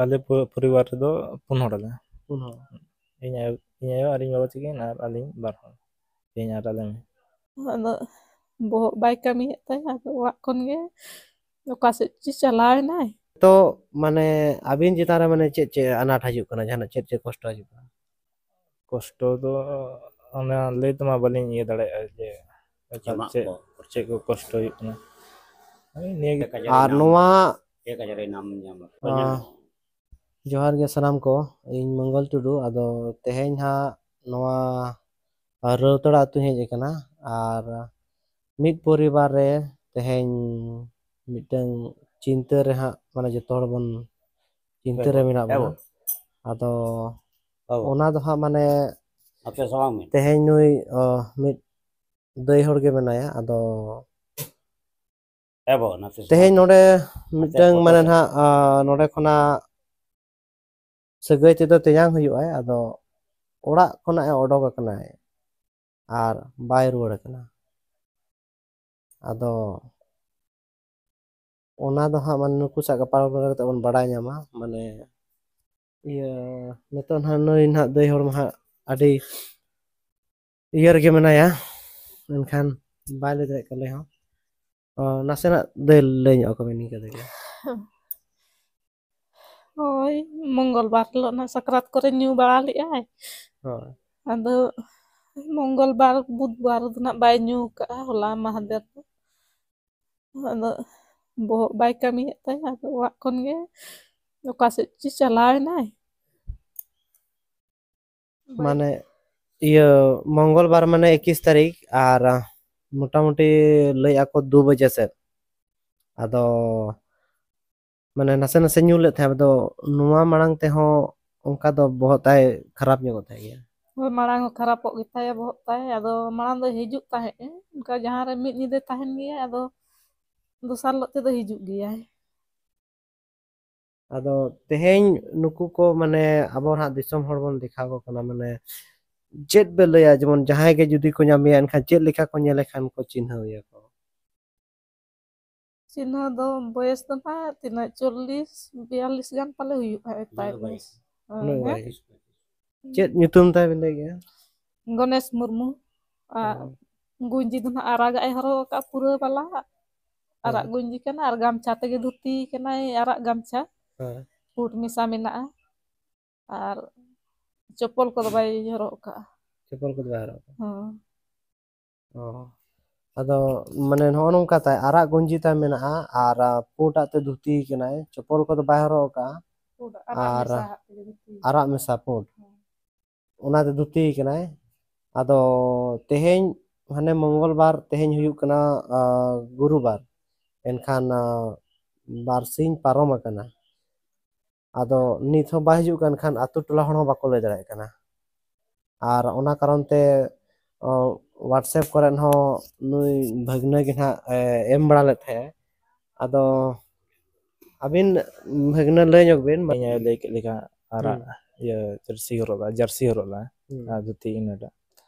ᱟᱞᱮ ᱯᱚᱨᱤᱵᱟᱨ ᱨᱮᱫᱚ 4 ᱦᱚᱲ ᱟᱞᱮ। 4 ᱦᱚᱲ। ᱤᱧ ᱟᱭᱳ ᱟᱨ ᱤᱧ ᱵᱟᱵᱟ ᱛᱟᱹᱠᱤᱱ ᱟᱨ ᱟᱹᱞᱤᱧ 2 ᱦᱚᱲ, ᱤᱧ ᱟᱨ ᱟᱞᱮ। ᱟᱫᱚ ᱵᱚᱦᱚᱜ ᱵᱟᱭ ᱠᱟᱹᱢᱤᱭᱮᱫ ᱛᱟᱭᱟ, ᱟᱫᱚ ᱚᱲᱟᱜ ᱠᱷᱚᱱ ᱜᱮ ᱚᱠᱟ ᱥᱮᱫ ᱪᱚ ᱪᱟᱞᱟᱣ ᱮᱱᱟᱭ। ᱛᱚ ᱢᱟᱱᱮ ᱟᱹᱵᱤᱱ ᱪᱮᱛᱟᱱ ᱨᱮ ᱢᱟᱱᱮ ᱪᱮᱫ ᱟᱱᱟᱴ ᱦᱤᱡᱩᱜ ᱠᱟᱱᱟ, ᱡᱟᱦᱟᱱᱟᱜ ᱪᱮᱫ ᱠᱚᱥᱴᱚ ᱦᱤᱡᱩᱜ ᱠᱟᱱᱟ? ᱠᱚᱥᱴᱚ ᱫᱚ ᱚᱱᱟ ᱞᱟᱹᱭ ᱛᱮᱢᱟ ᱵᱟᱹᱞᱤᱧ ᱤᱭᱟᱹ ᱫᱟᱲᱮᱭᱟᱜᱼᱟ ᱡᱮ ᱪᱮᱫ ᱠᱚ ᱠᱚᱥᱴᱚ ᱦᱩᱭᱩᱜ ᱠᱟᱱᱟ। ᱱᱤᱭᱟᱹ ᱟᱨ ᱱᱚᱣᱟ ᱡᱚᱦᱟᱨ ᱜᱮ ᱥᱟᱱᱟᱢ ᱠᱚ, ᱤᱧ ᱢᱚᱝᱜᱚᱞ ᱴᱩᱰᱩ। ᱟᱫᱚ ᱛᱮᱦᱮᱧ ᱦᱟᱸᱜ ᱱᱚᱣᱟ ᱨᱟᱹᱛᱟᱲᱟ ᱟᱹᱛᱩᱧ ᱦᱮᱡ ᱟᱠᱟᱱᱟ, ᱟᱨ ᱢᱤᱫ ᱯᱚᱨᱤᱵᱟᱨ ᱨᱮ ᱛᱮᱦᱮᱧ ᱢᱤᱫᱴᱟᱝ ᱪᱤᱱᱛᱟᱹ ᱨᱮ ᱦᱟᱸᱜ ᱢᱟᱱᱮ ᱡᱚᱛᱚ ᱦᱚᱲ ᱵᱚᱱ ᱪᱤᱱᱛᱟᱹ ᱨᱮ ᱢᱮᱱᱟᱜ ᱵᱚᱱᱟ। ᱟᱫᱚ ᱚᱱᱟ ᱫᱚ ᱦᱟᱸᱜ ᱢᱟᱱᱮ ᱛᱮᱦᱮᱧ ᱱᱩᱭ ᱢᱤᱫ ᱫᱟᱹᱭ ᱦᱚᱲ ᱜᱮ ᱢᱮᱱᱟᱭᱟ। ᱟᱫᱚ ᱛᱮᱦᱮᱧ ᱱᱚᱰᱮ ᱢᱤᱫᱴᱟᱝ ᱢᱟᱱᱮ ᱱᱟᱦᱟᱜ ᱱᱚᱰᱮ ᱠᱷᱚᱱᱟᱜ ᱥᱟᱹᱜᱟᱹᱭ ᱛᱮᱫᱚ ᱛᱮᱧᱟᱝ ᱦᱩᱭᱩᱜᱼᱟᱭ। ᱟᱫᱚ ᱚᱲᱟᱜ ᱠᱷᱚᱱᱟᱜ ᱚᱰᱳᱠ ᱟᱠᱟᱱᱟᱭ ᱟᱨ ᱵᱟᱭ ᱨᱩᱣᱟᱹᱲ ᱠᱟᱱᱟ। ᱟᱫᱚ ᱚᱱᱟ ᱫᱚ ᱦᱟᱸᱜ ᱢᱟᱱᱮ ᱱᱩᱠᱩ ᱥᱟᱶ ᱜᱟᱯᱟᱞᱢᱟᱨᱟᱣ ᱠᱟᱛᱮ ᱵᱚᱱ ᱵᱟᱲᱟᱭ ᱧᱟᱢᱟ। ᱢᱟᱱᱮ ᱤᱭᱟᱹ ᱱᱤᱛᱚᱜ ᱱᱟᱦᱟᱜ ᱱᱩᱭ ᱱᱟᱦᱟᱜ ᱫᱟᱹᱭ ᱦᱚᱲ ᱢᱟ ᱦᱟᱸᱜ ᱟᱹᱰᱤ ᱤᱭᱟᱹ ᱨᱮᱜᱮ ᱢᱮᱱᱟᱭᱟ, ᱢᱮᱱᱠᱷᱟᱱ ᱵᱟᱭ ᱞᱟᱹᱭ ᱫᱟᱲᱮᱭᱟᱜ ᱠᱟᱱ ᱞᱟᱹᱭ ᱦᱚᱸ। ᱱᱟᱥᱮᱱᱟᱜ ᱫᱟᱹᱭ ᱞᱟᱹᱭ ᱧᱚᱜ ᱟᱠᱚ ᱵᱤᱱ ᱱᱤᱝᱠᱟᱹ ᱛᱮᱜᱮ। ᱦᱳᱭ, ᱢᱚᱝᱜᱚᱞ ᱵᱟᱨ ᱦᱤᱞᱳᱜ ᱱᱟᱜ ᱥᱟᱠᱨᱟᱛ ᱠᱚᱨᱮ ᱧᱩ ᱵᱟᱲᱟ ᱞᱮᱜᱼᱟᱭ। ᱦᱳᱭ। ᱟᱫᱚ ᱢᱚᱝᱜᱚᱞ ᱵᱟᱨ ᱵᱩᱫ ᱵᱟᱨ ᱫᱚ ᱱᱟᱜ ᱵᱟᱭ ᱧᱩ ᱠᱟᱜᱼᱟ, ᱦᱚᱞᱟ ᱢᱟᱦᱫᱮᱨ ᱫᱚ। ᱟᱫᱚ ᱵᱚᱦᱚᱜ ᱵᱟᱭ ᱠᱟᱹᱢᱤᱭᱮᱫ ᱛᱟᱭᱟ, ᱟᱫᱚ ᱚᱲᱟᱜ ᱠᱷᱚᱱ ᱜᱮ ᱚᱠᱟ ᱥᱮᱫ ᱪᱚ ᱪᱟᱞᱟᱣ ᱮᱱᱟᱭ। ᱢᱟᱱᱮ ᱤᱭᱟᱹ ᱢᱚᱝᱜᱚᱞ ᱵᱟᱨ ᱢᱟᱱᱮ 21 ᱛᱟᱹᱨᱤᱠᱷ, ᱟᱨ ᱢᱚᱴᱟᱢᱩᱴᱤ ᱞᱟᱹᱭ ᱟᱠᱚ 2 ᱵᱟᱡᱮ ᱥᱮᱫ। ᱟᱫᱚ ᱢᱟᱱᱮ ᱱᱟᱥᱮ ᱱᱟᱥᱮ ᱧᱩ ᱞᱮᱫ ᱛᱟᱦᱮᱸᱫ। ᱟᱫᱚ ᱱᱚᱣᱟ ᱢᱟᱲᱟᱝ ᱛᱮᱦᱚᱸ ᱚᱱᱠᱟ ᱫᱚ ᱵᱚᱦᱚᱜ ᱛᱟᱭ ᱠᱷᱟᱨᱟᱯ ᱧᱚᱜᱚᱜ ᱛᱟᱦᱮᱸ ᱜᱮᱭᱟ? ᱦᱳᱭ, ᱢᱟᱲᱟᱝ ᱦᱚᱸ ᱠᱷᱟᱨᱟᱯᱚᱜ ᱜᱮᱛᱟᱭᱟ ᱵᱚᱦᱚᱜ ᱛᱟᱭ। ᱟᱫᱚ ᱢᱟᱲᱟᱝ ᱫᱚ ᱦᱤᱡᱩᱜ ᱛᱟᱦᱮᱸᱫ ᱮ, ᱚᱱᱠᱟ ᱡᱟᱦᱟᱸ ᱨᱮ ᱢᱤᱫ ᱧᱤᱫᱟᱹ ᱛᱟᱦᱮᱱ ᱜᱮᱭᱟᱭ, ᱟᱫᱚ ᱫᱚᱥᱟᱨ ᱦᱤᱞᱳᱜ ᱛᱮᱫᱚ ᱦᱤᱡᱩᱜ ᱜᱮᱭᱟᱭ। ᱟᱫᱚ ᱛᱮᱦᱮᱧ ᱱᱩᱠᱩ ᱠᱚ ᱢᱟᱱᱮ ᱟᱵᱚ ᱦᱟᱸᱜ ᱫᱤᱥᱚᱢ ᱦᱚᱲ ᱵᱚᱱ ᱫᱮᱠᱷᱟᱣ ᱠᱚ ᱠᱟᱱᱟ, ᱢᱟᱱᱮ ᱪᱮᱫ ᱯᱮ ᱞᱟᱹᱭᱟ? ᱡᱮᱢᱚᱱ ᱡᱟᱦᱟᱸᱭ ᱜᱮ ᱡᱩᱫᱤ ᱠᱚ ᱧᱟᱢᱮᱭᱟ, ᱮᱱᱠᱷᱟᱱ ᱪᱮᱫ ᱞᱮᱠᱟ ᱠᱚ ᱧᱮᱞᱮ ᱠᱷᱟᱱ ᱠᱚ ᱪᱤᱱᱦᱟᱹᱣ ᱮᱭᱟ ᱠᱚ? ᱪᱤᱱᱦᱟᱹ ᱫᱚ ᱵᱚᱭᱮᱥ ᱫᱚ ᱱᱟᱜ ᱛᱤᱱᱟᱹᱜ 40-42 ᱜᱟᱱ ᱯᱟᱞᱮ ᱦᱩᱭᱩᱜᱼᱟ ᱛᱟᱭ ᱵᱚᱭᱮᱥ। ᱩᱱᱟᱹᱜ ᱦᱮᱸ, ᱵᱟᱭ ᱪᱮᱫ ᱧᱩᱛᱩᱢ ᱛᱟᱭ ᱵᱤᱱ ᱞᱟᱹᱭ ᱠᱮᱜᱼᱟ? ᱜᱚᱱᱮᱥ ᱢᱩᱨᱢᱩ। ᱟᱨ ᱜᱩᱸᱡᱤ ᱫᱚ ᱱᱟᱜ ᱟᱨᱟᱜᱟᱜ ᱮ ᱦᱚᱨᱚᱜ ᱟᱠᱟᱫᱼᱟ, ᱯᱩᱨᱟᱹ ᱵᱟᱞᱟᱣᱟᱜ। ᱟᱨᱟᱜ ᱜᱩᱸᱡᱤ ᱠᱟᱱᱟ, ᱟᱨ ᱜᱟᱢᱪᱷᱟ ᱛᱮᱜᱮ ᱫᱷᱩᱛᱤ ᱠᱟᱱᱟᱭ, ᱟᱨᱟᱜ ᱜᱟᱢᱪᱷᱟ। ᱦᱮᱸ। ᱯᱩᱸᱰ ᱢᱮᱥᱟ ᱢᱮᱱᱟᱜᱼᱟ, ᱟᱨ ᱪᱚᱯᱚᱞ ᱠᱚᱫᱚ ᱵᱟᱭ ᱦᱚᱨᱚᱜ ᱟᱠᱟᱜᱼᱟ। ᱪᱚᱯᱚᱞ ᱠᱚᱫᱚ ᱵᱟᱭ ᱦᱚᱨᱚᱜ ᱟᱠᱟᱜᱼᱟ? ᱦᱚᱸ। ᱚ, ᱟᱫᱚ ᱢᱟᱱᱮ ᱱᱚᱜᱼᱚ ᱱᱚᱝᱠᱟ ᱛᱟᱭ, ᱟᱨᱟᱜ ᱜᱚᱸᱧᱡᱤ ᱛᱟᱭ ᱢᱮᱱᱟᱜᱼᱟ, ᱟᱨ ᱯᱩᱸᱰᱟᱜ ᱛᱮ ᱫᱷᱩᱛᱤ ᱠᱟᱱᱟᱭ, ᱪᱚᱯᱚᱞ ᱠᱚᱫᱚ ᱵᱟᱭ ᱦᱚᱨᱚᱜ ᱟᱠᱟᱜᱼᱟ। ᱯᱩᱸᱰ ᱟᱨᱟᱜ ᱟᱨ ᱢᱮᱥᱟ ᱦᱟᱜ ᱛᱮᱜᱮ ᱫᱷᱩᱛᱤ ᱟᱨᱟᱜ ᱠᱟᱱᱟᱭ। ᱢᱮᱥᱟ ᱯᱩᱸᱰ ᱚᱱᱟᱛᱮ ᱫᱷᱩᱛᱤ ᱠᱟᱱᱟᱭ। ᱟᱫᱚ ᱛᱮᱦᱮᱧ ᱦᱟᱱᱮ ᱢᱚᱝᱜᱚᱞ ᱵᱟᱨ, ᱛᱮᱦᱮᱧ ᱦᱩᱭᱩᱜ ᱠᱟᱱᱟ ᱜᱩᱨᱩ ᱵᱟᱨ। ᱮᱱᱠᱷᱟᱱ ᱵᱟᱨᱥᱤᱧ ᱯᱟᱨᱚᱢ ᱟᱠᱟᱱᱟ। ᱟᱫᱚ ᱱᱤᱛ ᱦᱚᱸ ᱵᱟᱭ ᱦᱤᱡᱩᱜ ᱠᱟᱱ ᱠᱷᱟᱱ, ᱟᱛᱳ ᱴᱚᱞᱟ ᱦᱚᱲ ᱦᱚᱸ ᱵᱟᱠᱚ ᱞᱟᱹᱭ ᱫᱟᱲᱮᱭᱟᱜ ᱠᱟᱱᱟ। ᱟᱨ ᱚᱱᱟ ᱠᱟᱨᱚᱱ ᱛᱮ ᱦᱳᱣᱟᱴᱥᱮᱯ ᱠᱚᱨᱮᱫ ᱦᱚᱸ ᱱᱩᱭ ᱵᱷᱟᱹᱜᱽᱱᱟᱹ ᱜᱮ ᱱᱟᱦᱟᱜ ᱮᱢ ᱵᱟᱲᱟ ᱞᱮᱫ ᱛᱟᱦᱮᱸᱜ। ᱟᱫᱚ ᱟᱹᱵᱤᱱ ᱵᱷᱟᱹᱜᱽᱱᱟᱹ ᱞᱟᱹᱭ ᱧᱚᱜ ᱵᱤᱱ। ᱤᱧ ᱟᱭᱳ ᱞᱟᱹᱭ ᱠᱮᱫ ᱞᱮᱠᱟ, ᱦᱩᱸ ᱟᱨᱟᱜ ᱤᱭᱟᱹ ᱡᱟᱹᱨᱥᱤ ᱦᱚᱨᱚᱜ ᱞᱟᱜᱼᱟᱭ, ᱦᱩᱸ ᱟᱨ ᱫᱷᱩᱛᱤ ᱤᱱᱟᱹᱴᱟᱜ।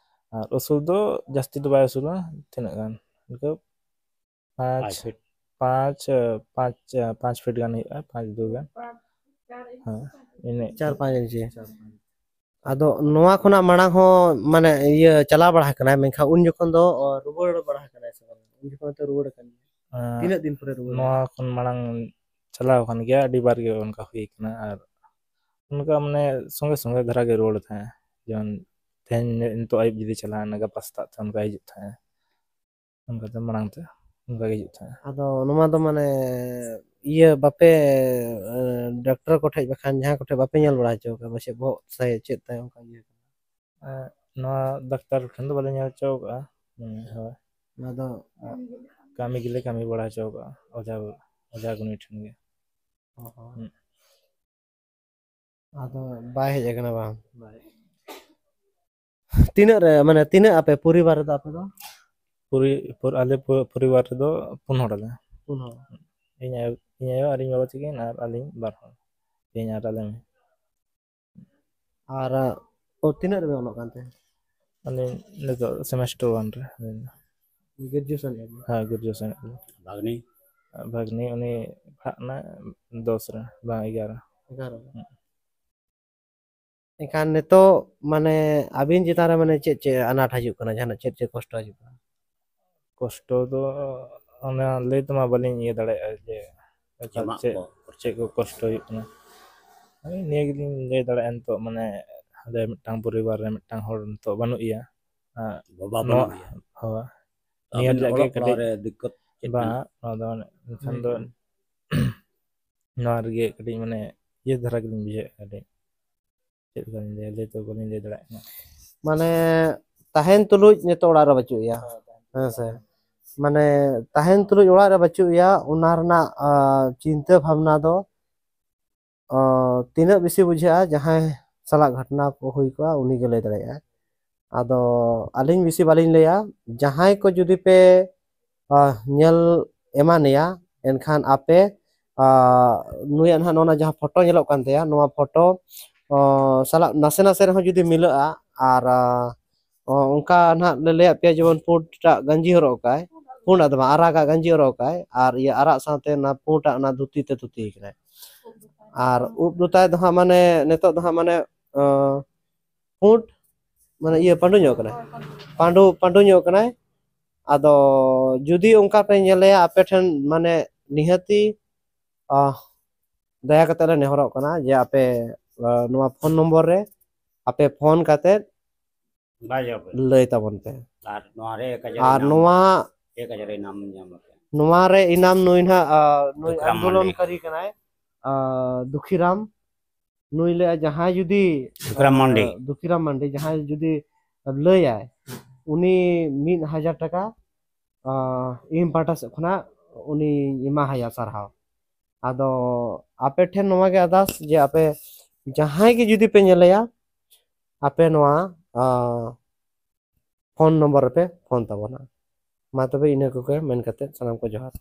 ᱟᱨ ᱩᱥᱩᱞ ᱫᱚ ᱡᱟᱹᱥᱛᱤ ᱫᱚ ᱵᱟᱭ ᱩᱥᱩᱞᱟ, ᱛᱤᱱᱟᱹᱜ ᱜᱟᱱ ᱤᱱᱠᱟᱹ 5 ᱯᱷᱤᱴ ᱜᱟᱱ ᱦᱩᱭᱩᱜᱼᱟ, 5-2 ᱜᱟᱱ। ᱦᱮᱸ, ᱤᱱᱟᱹ 4-5 ᱤᱧᱪᱤ। ᱟᱫᱚ ᱱᱚᱣᱟ ᱠᱷᱚᱱᱟᱜ ᱢᱟᱲᱟᱝ ᱦᱚᱸ ᱢᱟᱱᱮ ᱤᱭᱟᱹ ᱪᱟᱞᱟᱣ ᱵᱟᱲᱟ ᱟᱠᱟᱱᱟᱭ, ᱢᱮᱱᱠᱷᱟᱱ ᱩᱱ ᱡᱚᱠᱷᱚᱱ ᱫᱚ ᱨᱩᱣᱟᱹᱲ ᱵᱟᱲᱟ ᱟᱠᱟᱱᱟᱭ ᱥᱮ ᱵᱟᱝ? ᱩᱱ ᱡᱚᱠᱷᱚᱱ ᱛᱚ ᱨᱩᱣᱟᱹᱲ ᱟᱠᱟᱱ ᱜᱮᱭᱟ। ᱛᱤᱱᱟᱹᱜ ᱫᱤᱱ ᱯᱚᱨᱮ ᱨᱩᱣᱟᱹᱲ? ᱱᱚᱣᱟ ᱠᱷᱚᱱ ᱢᱟᱲᱟᱝ ᱪᱟᱞᱟᱣ ᱟᱠᱟᱱ ᱜᱮᱭᱟ, ᱟᱹᱰᱤ ᱵᱟᱨ ᱜᱮ ᱚᱱᱠᱟ ᱦᱩᱭ ᱠᱟᱱᱟ। ᱟᱨ ᱚᱱᱠᱟ ᱢᱟᱱᱮ ᱥᱚᱸᱜᱮ ᱥᱚᱸᱜᱮ ᱫᱷᱟᱨᱟ ᱜᱮ ᱨᱩᱣᱟᱹᱲ ᱛᱟᱦᱮᱸᱜ। ᱡᱮᱢᱚᱱ ᱛᱮᱦᱮᱧ ᱱᱤᱛᱚᱜ ᱟᱹᱭᱩᱵ ᱡᱩᱫᱤ ᱪᱟᱞᱟᱣᱮᱱᱟ, ᱜᱟᱯᱟ ᱥᱮᱛᱟᱜ ᱛᱮ ᱚᱱᱠᱟ ᱦᱤᱡᱩᱜ ᱛᱟᱦᱮᱸᱜ। ᱚᱱᱠᱟᱛᱮ ᱢᱟᱲᱟᱝ ᱛᱮ ᱚᱱᱠᱟ ᱜᱮ ᱦᱤᱡᱩᱜ ᱛᱟᱦᱮᱸᱜ। ᱟᱫᱚ ᱱᱚᱣᱟ ᱫᱚ ᱢᱟᱱᱮ ᱤᱭᱟᱹ ᱵᱟᱯᱮ ᱰᱟᱠᱛᱚᱨ ᱠᱚᱴᱷᱮᱡ ᱵᱟᱠᱷᱟᱱ ᱡᱟᱦᱟᱸ ᱠᱚᱴᱷᱮᱡ ᱵᱟᱯᱮ ᱧᱮᱞ ᱵᱟᱲᱟ ᱦᱚᱪᱚ ᱠᱟᱜᱼᱟ? ᱯᱟᱪᱮᱫ ᱵᱚᱦᱚᱜ ᱥᱮ ᱪᱮᱫ ᱛᱟᱭ ᱚᱱᱠᱟ ᱤᱭᱟᱹ ᱱᱚᱣᱟ ᱰᱟᱠᱛᱟᱨ ᱴᱷᱮᱱ ᱫᱚ ᱵᱟᱞᱮ ᱧᱮᱞ ᱦᱚᱪᱚ ᱠᱟᱜᱼᱟ। ᱦᱳᱭ, ᱚᱱᱟ ᱫᱚ ᱠᱟᱹᱢᱤ ᱜᱮᱞᱮ ᱠᱟᱹᱢᱤ ᱵᱟᱲᱟ ᱦᱚᱪᱚ ᱠᱟᱜᱼᱟ, ᱚᱡᱷᱟ ᱜᱩᱱᱤ ᱴᱷᱮᱱ ᱜᱮ। ᱟᱫᱚ ᱵᱟᱭ ᱦᱮᱡ ᱟᱠᱟᱱᱟ ᱵᱟᱝ? ᱛᱤᱱᱟᱹᱜ ᱨᱮ ᱢᱟᱱᱮ ᱛᱤᱱᱟᱹᱜ ᱟᱯᱮ ᱯᱚᱨᱤᱵᱟᱨ ᱨᱮᱫᱚ ᱟᱯᱮ ᱫᱚ? ᱟᱞᱮ ᱯᱚᱨᱤᱵᱟᱨ ᱨᱮᱫᱚ 4 ᱦᱚᱲ ᱟᱞᱮ। 4 ᱦᱚᱲ। ᱤᱧ ᱟᱭᱳ ᱟᱨ ᱤᱧ ᱵᱟᱵᱟ ᱛᱟᱹᱠᱤᱱ, ᱟᱨ ᱟᱹᱞᱤᱧ 2 ᱦᱚᱲ, ᱤᱧ ᱟᱨ ᱟᱞᱮ। ᱟᱨ ᱛᱤᱱᱟᱹᱜ ᱨᱮᱵᱮᱱ ᱚᱞᱚᱜ ᱠᱟᱱᱛᱮ? ᱟᱹᱞᱤᱧ ᱱᱤᱛᱚᱜ ᱥᱮᱢᱤᱥᱴᱟᱨ 1 ᱨᱮ। ᱜᱨᱮᱡᱩᱭᱮᱥᱚᱱ ᱮᱫᱟ ᱵᱤᱱ? ᱦᱮᱸ, ᱜᱨᱮᱡᱩᱭᱮᱥᱚᱱ ᱮᱫ ᱟᱹᱞᱤᱧ। ᱵᱷᱟᱜᱽᱱᱤ ᱩᱱᱤ ᱯᱟᱲᱦᱟᱜ ᱠᱟᱱᱟ 10 ᱨᱮ ᱵᱟᱝ 11 11 ᱮᱱᱠᱷᱟᱱ ᱱᱤᱛᱚᱜ ᱢᱟᱱᱮ ᱟᱹᱵᱤᱱ ᱪᱮᱛᱟᱱ ᱨᱮ ᱢᱟᱱᱮ ᱪᱮᱫ ᱟᱱᱟᱴ ᱦᱤᱡᱩᱜ ᱠᱟᱱᱟ ᱡᱟᱦᱟᱱᱟᱜ ᱪᱮᱫ ᱠᱚᱥᱴᱚ ᱦᱤᱡᱩᱜ ᱠᱟᱱᱟ? ᱠᱚᱥᱴᱚ ᱫᱚ ᱚᱱᱟ ᱞᱟᱹᱭ ᱛᱮᱢᱟ ᱵᱟᱹᱞᱤᱧ ᱤᱭᱟᱹ ᱫᱟᱲᱮᱭᱟᱜᱼᱟ ᱡᱮ ᱮᱠᱟᱞ ᱪᱮᱫ ᱠᱚ ᱠᱚᱥᱴᱚ ᱦᱩᱭᱩᱜ ᱠᱟᱱᱟ᱾ ᱱᱤᱭᱟᱹ ᱜᱮᱞᱤᱧ ᱞᱟᱹᱭ ᱫᱟᱲᱮᱭᱟᱜᱼᱟ ᱱᱤᱛᱚᱜ ᱢᱟᱱᱮ ᱟᱞᱮ ᱢᱤᱫᱴᱟᱝ ᱯᱚᱨᱤᱵᱟᱨ ᱨᱮ ᱢᱤᱫᱴᱟᱝ ᱦᱚᱲ ᱱᱤᱛᱚᱜ ᱵᱟᱹᱱᱩᱜ ᱮᱭᱟ ᱱᱚᱣᱟ ᱦᱳᱭ ᱱᱤᱭᱟᱹ ᱨᱮᱭᱟᱜ ᱜᱮ ᱠᱟᱹᱴᱤᱡ ᱵᱟᱝ ᱱᱚᱣᱟ ᱫᱚ ᱮᱱᱠᱷᱟᱱ ᱫᱚ ᱱᱚᱣᱟ ᱨᱮᱜᱮ ᱠᱟᱹᱴᱤᱡ ᱢᱟᱱᱮ ᱤᱭᱟᱹ ᱫᱷᱟᱨᱟ ᱜᱮᱞᱤᱧ ᱵᱩᱡᱷᱟᱹᱣᱮᱫ ᱠᱟᱹᱴᱤᱡ ᱪᱮᱫ ᱞᱮᱠᱟᱧ ᱞᱟᱹᱭ ᱛᱚ ᱵᱟᱹᱞᱤᱧ ᱞᱟᱹᱭ ᱫᱟᱲᱮᱭᱟᱜ ᱠᱟᱱᱟ᱾ ᱢᱟᱱᱮ ᱛᱟᱦᱮᱱ ᱛᱩᱞᱩᱡ ᱱᱤᱛᱚᱜ ᱚᱲᱟᱜ ᱨᱮ ᱵᱟᱹᱪᱩᱜ ᱮᱭᱟ ᱦᱮᱸ ᱥᱮ ᱢᱟᱱᱮ ᱛᱟᱦᱮᱱ ᱛᱩᱞᱩᱡ ᱚᱲᱟᱜ ᱨᱮ ᱵᱟᱹᱪᱩᱜ ᱮᱭᱟ ᱚᱱᱟ ᱨᱮᱱᱟᱜ ᱪᱤᱱᱛᱟᱹ ᱵᱷᱟᱵᱱᱟ ᱫᱚ ᱛᱤᱱᱟᱹᱜ ᱵᱮᱥᱤ ᱵᱩᱡᱷᱟᱹᱜᱼᱟ ᱡᱟᱦᱟᱸᱭ ᱥᱟᱞᱟᱜ ᱜᱷᱚᱴᱚᱱᱟ ᱠᱚ ᱦᱩᱭ ᱠᱚᱜᱼᱟ ᱩᱱᱤᱜᱮ ᱞᱟᱹᱭ ᱫᱟᱲᱮᱭᱟᱜᱼᱟ᱾ ᱟᱫᱚ ᱟᱹᱞᱤᱧ ᱵᱮᱥᱤ ᱵᱟᱹᱞᱤᱧ ᱞᱟᱹᱭᱟ ᱡᱟᱦᱟᱸᱭ ᱠᱚ ᱡᱩᱫᱤ ᱯᱮ ᱧᱮᱞ ᱮᱢᱟᱱᱮᱭᱟ ᱮᱱᱠᱷᱟᱱ ᱟᱯᱮ ᱱᱩᱭᱟᱜ ᱱᱟᱦᱟᱜ ᱱᱚᱣᱟ ᱡᱟᱦᱟᱸ ᱯᱷᱳᱴᱳ ᱧᱮᱞᱚᱜ ᱠᱟᱱ ᱛᱟᱭᱟ ᱱᱚᱣᱟ ᱯᱷᱳᱴᱳ ᱥᱟᱞᱟᱜ ᱱᱟᱥᱮ ᱱᱟᱥᱮ ᱨᱮᱦᱚᱸ ᱡᱩᱫᱤ ᱢᱤᱞᱟᱹᱜᱼᱟ ᱟᱨ ᱚᱱᱠᱟ ᱱᱟᱦᱟᱜ ᱞᱮ ᱞᱟᱹᱭᱟᱫ ᱯᱮᱭᱟ ᱡᱮᱢᱚᱱ ᱯᱩᱸᱰᱟᱜ ᱜᱟᱸᱡᱤ ᱦᱚᱨᱚᱜ ᱠᱟᱜᱼᱟᱭ ᱯᱩᱸᱰᱟᱜ ᱫᱚ ᱵᱟᱝ ᱟᱨᱟᱜᱟᱜ ᱜᱟᱸᱡᱤ ᱦᱚᱨᱚᱜ ᱠᱟᱜᱼᱟᱭ ᱟᱨ ᱟᱨᱟᱜ ᱥᱟᱶᱛᱮ ᱚᱱᱟ ᱯᱩᱸᱰᱟᱜ ᱚᱱᱟ ᱫᱷᱩᱛᱤ ᱛᱮ ᱛᱷᱩᱛᱤ ᱠᱟᱱᱟᱭ ᱟᱨ ᱩᱵ ᱫᱚ ᱛᱟᱭ ᱫᱚ ᱦᱟᱸᱜ ᱢᱟᱱᱮ ᱱᱤᱛᱚᱜ ᱫᱚ ᱦᱟᱸᱜ ᱢᱟᱱᱮ ᱯᱩᱸᱰ ᱢᱟᱱᱮ ᱤᱭᱟᱹ ᱯᱟᱺᱰᱩ ᱧᱚᱜ ᱠᱟᱱᱟᱭ ᱯᱟᱺᱰᱩ ᱧᱚᱜ ᱠᱟᱱᱟᱭ ᱟᱫᱚ ᱡᱩᱫᱤ ᱚᱱᱠᱟ ᱯᱮ ᱧᱮᱞᱮᱭᱟ ᱟᱯᱮ ᱴᱷᱮᱱ ᱢᱟᱱᱮ ᱱᱤᱦᱟᱹᱛᱤ ᱫᱟᱭᱟ ᱠᱟᱛᱮ ᱞᱮ ᱱᱮᱦᱚᱨᱚᱜ ᱠᱟᱱᱟ ᱡᱮ ᱟᱯᱮ ᱱᱚᱣᱟ ᱯᱷᱳᱱ ᱱᱚᱢᱵᱚᱨ ᱨᱮ ᱟᱯᱮ ᱯᱷᱳᱱ ᱠᱟᱛᱮᱫ ᱞᱟᱹᱭ ᱛᱟᱵᱚᱱ ᱯᱮ ᱟᱨ ᱱᱚᱣᱟ ᱨᱮ ᱤᱱᱟᱢ ᱱᱩᱭ ᱱᱟᱦᱟᱜ ᱱᱩᱭ ᱟᱱᱫᱳᱞᱚᱱᱠᱟᱨী ᱠᱟᱱᱟᱭ ᱫᱩᱠᱷᱤᱨᱟᱢ ᱱᱩᱭ ᱞᱟᱹᱭᱟ ᱡᱟᱦᱟᱸᱭ ᱡᱩᱫᱤ ᱫᱩᱠᱷᱤᱨᱟᱢ ᱢᱟᱱᱰᱤ ᱡᱟᱦᱟᱸᱭ ᱡᱩᱫᱤ ᱞᱟᱹᱭᱟᱭ ᱩᱱᱤ 1000 টাকা ᱤᱧ ᱯᱟᱦᱴᱟ ᱥᱮᱫ ᱠᱷᱚᱱᱟᱜ ᱩᱱᱤ ᱮᱢᱟᱦᱟᱭᱟ ᱥᱟᱨᱦᱟᱣ ᱟᱫᱚ ᱟᱯᱮ ᱴᱷᱮᱱ ᱱᱚᱣᱟ ᱜᱮ ᱟᱨᱫᱟᱥ ᱡᱮ ᱟᱯᱮ ᱡᱟᱦᱟᱸᱭ ᱜᱮ ᱡᱩᱫᱤ ᱯᱮ ᱧᱮᱞᱮᱭᱟ ᱟᱯᱮ ᱱᱚᱣᱟ ᱯᱷᱳᱱ ᱱᱚᱢᱵᱚᱨ ᱨᱮᱯᱮ ᱯᱷᱳᱱ ᱛᱟᱵᱚᱱᱟ ᱢᱟ ᱛᱚᱵᱮ ᱤᱱᱟᱹ ᱠᱚᱜᱮ ᱢᱮᱱ ᱠᱟᱛᱮᱫ ᱥᱟᱱᱟᱢ ᱠᱚ ᱡᱚᱦᱟᱨ